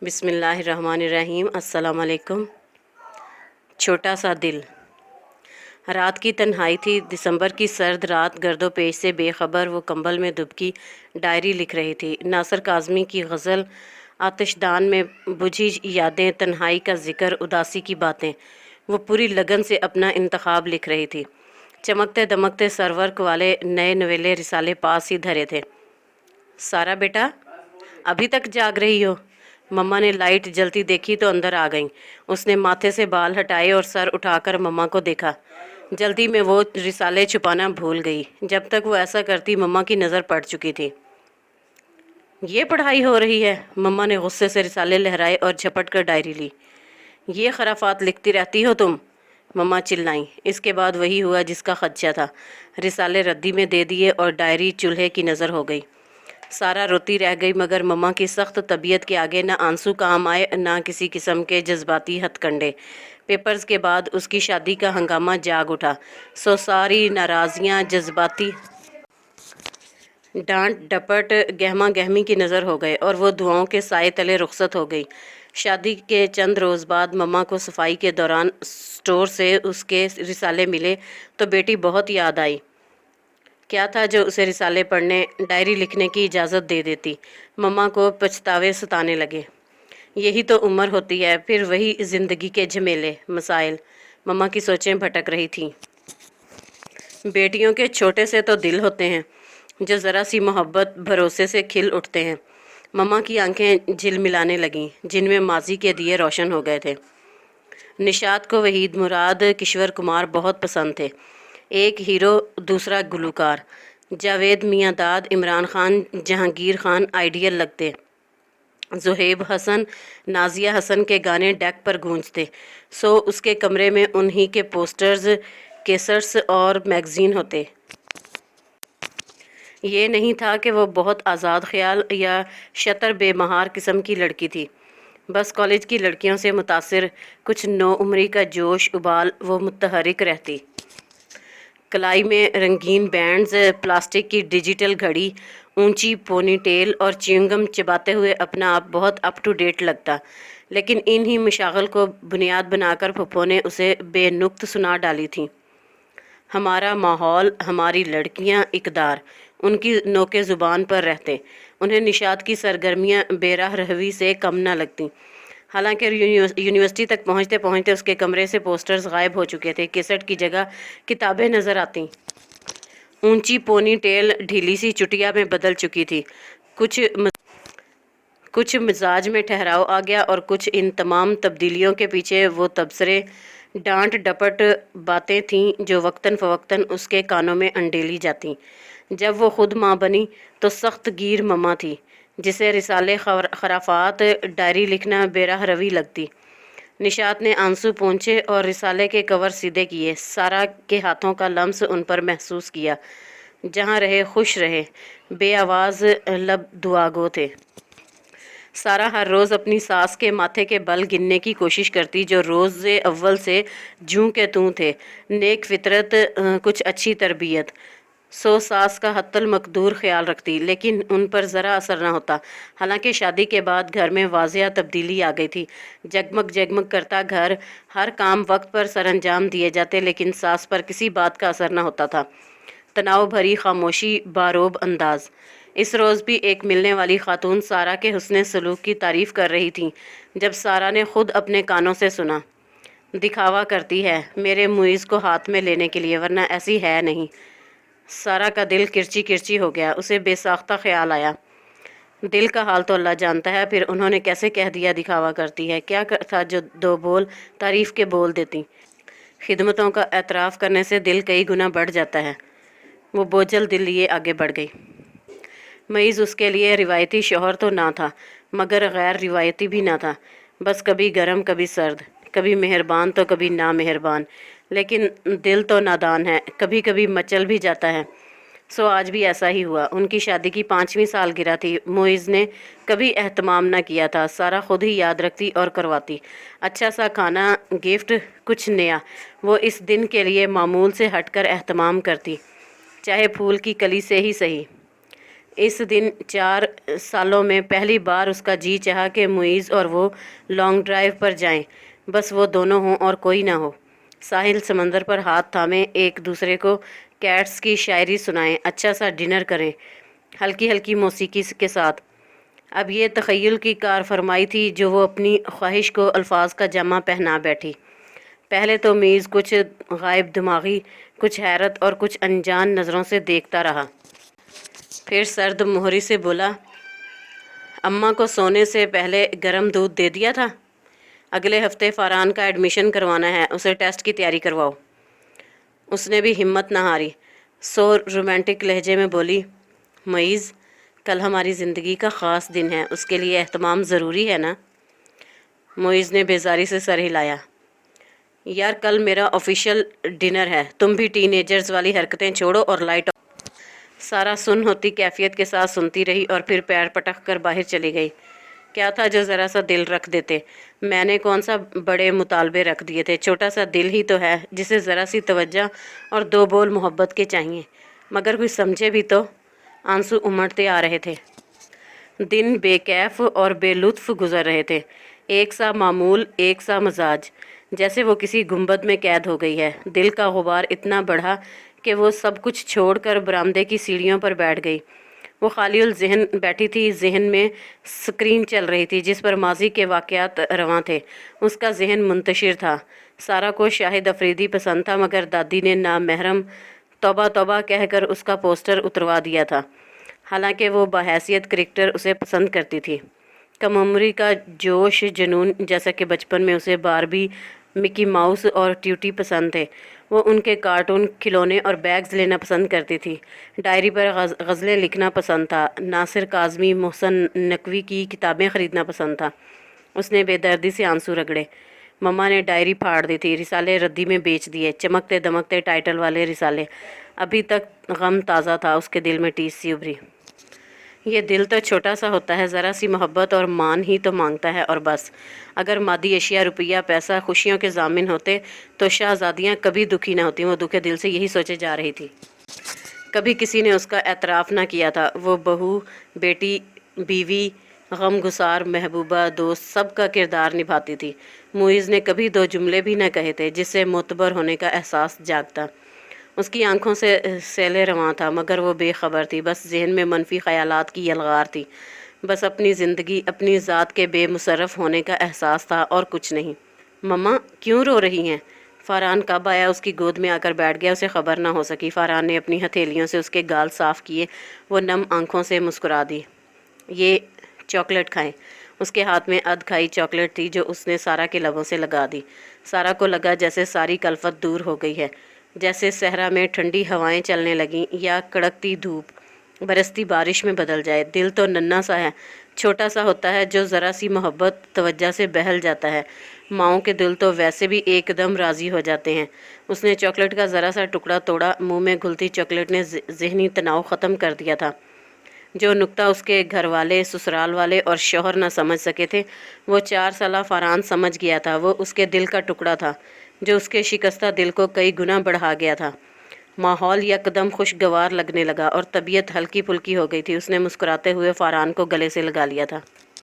बिस्मिल्लाहिर्रहमानिर्रहीम। अस्सलाम वालेकुम। छोटा सा दिल। रात की तन्हाई थी। दिसंबर की सर्द रात गर्दोपेश से बेखबर वो कंबल में दुबकी डायरी लिख रही थी। नासिर काज़मी की गज़ल आतिशदान में बुझी यादें, तन्हाई का जिक्र, उदासी की बातें। वो पूरी लगन से अपना इंतखाब लिख रही थी। चमकते दमकते सरवर्क वाले नए नवेले रिसाले पास ही धरे थे। सारा बेटा, अभी तक जाग रही हो? मम्मा ने लाइट जलती देखी तो अंदर आ गई। उसने माथे से बाल हटाए और सर उठाकर मम्मा को देखा। जल्दी में वो रिसाले छुपाना भूल गई। जब तक वो ऐसा करती मम्मा की नज़र पड़ चुकी थी। ये पढ़ाई हो रही है? मम्मा ने गुस्से से रिसाले लहराए और झपट कर डायरी ली। ये खराफात लिखती रहती हो तुम? मम्मा चिल्लाई। इसके बाद वही हुआ जिसका खदशा था। रिसाले रद्दी में दे दिए और डायरी चूल्हे की नज़र हो गई। सारा रोती रह गई, मगर मम्मा की सख्त तबीयत के आगे न आंसू काम आए न किसी किस्म के जज्बाती हथकंडे। पेपर्स के बाद उसकी शादी का हंगामा जाग उठा। सो सारी नाराज़ियाँ, जज्बाती डांट डपट, गहमा गहमी की नज़र हो गए और वो दुआओं के साए तले रुखसत हो गई। शादी के चंद रोज़ बाद मम्मा को सफाई के दौरान स्टोर से उसके रिसाले मिले तो बेटी बहुत याद आई। क्या था जो उसे रिसाले पढ़ने, डायरी लिखने की इजाज़त दे देती। मम्मा को पछतावे सताने लगे। यही तो उम्र होती है, फिर वही ज़िंदगी के झमेले, मसाइल। मम्मा की सोचें भटक रही थीं। बेटियों के छोटे से तो दिल होते हैं जो ज़रा सी मोहब्बत भरोसे से खिल उठते हैं। मम्मा की आंखें झिलमिलाने लगीं, जिनमें माजी के दिए रोशन हो गए थे। निशात को वहीद मुराद, किश्वर कुमार बहुत पसंद थे। एक हीरो, दूसरा गुलूकार। जावेद मियांदाद, इमरान खान, जहांगीर खान आइडियल लगते। ज़ुहैब हसन, नाजिया हसन के गाने डेक पर गूंजते। सो उसके कमरे में उन्हीं के पोस्टर्स, केसट्स और मैगज़ीन होते। ये नहीं था कि वो बहुत आज़ाद ख्याल या शतर बेमहार किस्म की लड़की थी। बस कॉलेज की लड़कियों से मुतासिर कुछ नौ उम्री का जोश उबाल वो मुतहरिक रहती। कलाई में रंगीन बैंड्स, प्लास्टिक की डिजिटल घड़ी, ऊंची पोनी टेल और च्युइंगम चबाते हुए अपना आप बहुत अप टू डेट लगता। लेकिन इन ही मशागल को बुनियाद बनाकर फुप्पो ने उसे बेनुक्त सुना डाली थी। हमारा माहौल, हमारी लड़कियां, इकदार उनकी नोके ज़ुबान पर रहते। उन्हें निशात की सरगर्मियां बेराह रहवी से कम न लगती। हालांकि यूनिवर्सिटी तक पहुंचते पहुंचते उसके कमरे से पोस्टर्स गायब हो चुके थे। केसट की जगह किताबें नज़र आती। ऊंची पोनी टेल ढीली सी चुटिया में बदल चुकी थी। कुछ मिजाज में ठहराव आ गया और कुछ इन तमाम तब्दीलियों के पीछे वो तबसरे, डांट डपट बातें थीं जो वक्तन फ़वक्तन उसके कानों में अंडेली जाती। जब वो खुद माँ बनी तो सख्त गिर मम्मा थी, जिसे रिसाले खराफात, डायरी लिखना बेराह रवी लगती। निशात ने आंसू पोंछे और रिसाले के कवर सीधे किए। सारा के हाथों का लम्स उन पर महसूस किया। जहाँ रहे खुश रहे, बेआवाज़ लब दुआगो थे। सारा हर रोज़ अपनी सास के माथे के बल गिनने की कोशिश करती, जो रोज़े अव्वल से जूं के तूं थे। नेक फितरत, कुछ अच्छी तरबियत। सो सास का हत्तल मकदूर ख्याल रखती, लेकिन उन पर ज़रा असर न होता। हालांकि शादी के बाद घर में वाज़िया तब्दीली आ गई थी। जगमग जगमग करता घर, हर काम वक्त पर सरअंजाम दिए जाते, लेकिन सास पर किसी बात का असर न होता था। तनाव भरी खामोशी, बारोब अंदाज। इस रोज़ भी एक मिलने वाली खातून सारा के हुस्ने सलूक की तारीफ़ कर रही थी। जब सारा ने खुद अपने कानों से सुना, दिखावा करती है मेरे मुइज़ को हाथ में लेने के लिए, वरना ऐसी है नहीं। सारा का दिल किरची किरची हो गया। उसे बेसाख्ता ख्याल आया, दिल का हाल तो अल्लाह जानता है, फिर उन्होंने कैसे कह दिया दिखावा करती है। क्या था जो दो बोल तारीफ़ के बोल देती। खिदमतों का एतराफ़ करने से दिल कई गुना बढ़ जाता है। वो बोझल दिल लिए आगे बढ़ गई। मईज़ उसके लिए रिवायती शौहर तो ना था, मगर गैर रिवायती भी ना था। बस कभी गर्म कभी सर्द, कभी मेहरबान तो कभी ना मेहरबान। लेकिन दिल तो नादान है, कभी कभी मचल भी जाता है। सो आज भी ऐसा ही हुआ। उनकी शादी की 5वीं सालगिरह थी। मुइज़ ने कभी एहतमाम न किया था। सारा खुद ही याद रखती और करवाती। अच्छा सा खाना, गिफ्ट, कुछ नया। वो इस दिन के लिए मामूल से हटकर एहतमाम करती, चाहे फूल की कली से ही सही। اس دن 4 سالوں میں پہلی بار اس کا جی چاہا کہ معیز اور وہ لانگ ڈرائیو پر جائیں، بس وہ دونوں ہوں اور کوئی نہ ہو۔ ساحل سمندر پر ہاتھ تھامے ایک دوسرے کو کیٹس کی شاعری سنائیں، اچھا سا ڈنر کریں ہلکی ہلکی موسیقی کے ساتھ۔ اب یہ تخیل کی کار فرمائی تھی جو وہ اپنی خواہش کو الفاظ کا جامع پہنا بیٹھی۔ پہلے تو معیز کچھ غائب دماغی، کچھ حیرت اور کچھ انجان نظروں سے دیکھتا رہا، پھر سرد مہری سے بولا، اماں کو سونے سے پہلے گرم دودھ دے دیا تھا؟ اگلے ہفتے فاران کا ایڈمیشن کروانا ہے، اسے ٹیسٹ کی تیاری کرواؤ۔ اس نے بھی ہمت نہ ہاری، سو رومانٹک لہجے میں بولی، معیز کل ہماری زندگی کا خاص دن ہے، اس کے لیے اہتمام ضروری ہے نا؟ معیز نے بیزاری سے سر ہلایا، یار کل آفیشیل آفیشل ڈنر ہے، تم بھی ٹین ایجرز والی حرکتیں چھوڑو اور لائٹ آف۔ سارا سن ہوتی کیفیت کے ساتھ سنتی رہی اور پھر پیر پٹک کر باہر چلی گئی۔ کیا تھا جو ذرا سا دل رکھ دیتے؟ میں نے کون سا بڑے مطالبے رکھ دیے تھے، چھوٹا سا دل ہی تو ہے جسے ذرا سی توجہ اور 2 بول محبت کے چاہیے، مگر کوئی سمجھے بھی تو۔ آنسو امڑتے آ رہے تھے، دن بے کیف اور بے لطف گزر رہے تھے، ایک سا معمول، ایک سا مزاج، جیسے وہ کسی گنبد میں قید ہو گئی ہے۔ دل کا غبار اتنا بڑھا کہ وہ سب کچھ چھوڑ کر برآمدے کی سیڑھیوں پر بیٹھ گئی۔ وہ خالی الذہن بیٹھی تھی، ذہن میں سکرین چل رہی تھی جس پر ماضی کے واقعات رواں تھے، اس کا ذہن منتشر تھا۔ سارا کو شاہد افریدی پسند تھا، مگر دادی نے نامحرم توبہ توبہ کہہ کر اس کا پوسٹر اتروا دیا تھا، حالانکہ وہ بحیثیت کرکٹر اسے پسند کرتی تھی۔ کم عمری کا جوش جنون، جیسا کہ بچپن میں اسے باربی، مکی ماؤس اور ٹیوٹی پسند تھے، وہ ان کے کارٹون، کھلونے اور بیگز لینا پسند کرتی تھی۔ ڈائری پر غزلیں لکھنا پسند تھا، ناصر کاظمی، محسن نقوی کی کتابیں خریدنا پسند تھا۔ اس نے بے دردی سے آنسو رگڑے۔ مما نے ڈائری پھاڑ دی تھی، رسالے ردی میں بیچ دیے، چمکتے دمکتے ٹائٹل والے رسالے۔ ابھی تک غم تازہ تھا، اس کے دل میں ٹیس سی ابھری۔ یہ دل تو چھوٹا سا ہوتا ہے، ذرا سی محبت اور مان ہی تو مانگتا ہے اور بس۔ اگر مادی اشیاء، روپیہ، پیسہ خوشیوں کے ضامن ہوتے تو شہزادیاں کبھی دکھی نہ ہوتی۔ وہ دکھے دل سے یہی سوچے جا رہی تھی۔ کبھی کسی نے اس کا اعتراف نہ کیا تھا۔ وہ بہو، بیٹی، بیوی، غم گسار، محبوبہ، دوست، سب کا کردار نبھاتی تھی۔ معیز نے کبھی 2 جملے بھی نہ کہے تھے جس سے معتبر ہونے کا احساس جاگتا۔ اس کی آنکھوں سے سیلے رواں تھا، مگر وہ بے خبر تھی، بس ذہن میں منفی خیالات کی یلغار تھی، بس اپنی زندگی، اپنی ذات کے بے مصرف ہونے کا احساس تھا اور کچھ نہیں۔ مما کیوں رو رہی ہیں؟ فاران کب آیا اس کی گود میں آ کر بیٹھ گیا، اسے خبر نہ ہو سکی۔ فاران نے اپنی ہتھیلیوں سے اس کے گال صاف کیے، وہ نم آنکھوں سے مسکرا دی۔ یہ چاکلیٹ کھائیں۔ اس کے ہاتھ میں ادھ کھائی چاکلیٹ تھی جو اس نے سارا کے لبوں سے لگا دی۔ سارا کو لگا جیسے ساری کلفت دور ہو گئی ہے، جیسے صحرا میں ٹھنڈی ہوائیں چلنے لگیں یا کڑکتی دھوپ برستی بارش میں بدل جائے۔ دل تو ننھا سا ہے، چھوٹا سا ہوتا ہے، جو ذرا سی محبت توجہ سے بہل جاتا ہے۔ ماؤں کے دل تو ویسے بھی ایک دم راضی ہو جاتے ہیں۔ اس نے چاکلیٹ کا ذرا سا ٹکڑا توڑا، منہ میں گھلتی چاکلیٹ نے ذہنی تناؤ ختم کر دیا تھا۔ جو نکتہ اس کے گھر والے، سسرال والے اور شوہر نہ سمجھ سکے تھے، وہ 4 سالہ فاران سمجھ گیا تھا۔ وہ اس کے دل کا ٹکڑا تھا جو اس کے شکستہ دل کو کئی گنا بڑھا گیا تھا۔ ماحول یکدم خوشگوار لگنے لگا اور طبیعت ہلکی پھلکی ہو گئی تھی۔ اس نے مسکراتے ہوئے فاران کو گلے سے لگا لیا تھا۔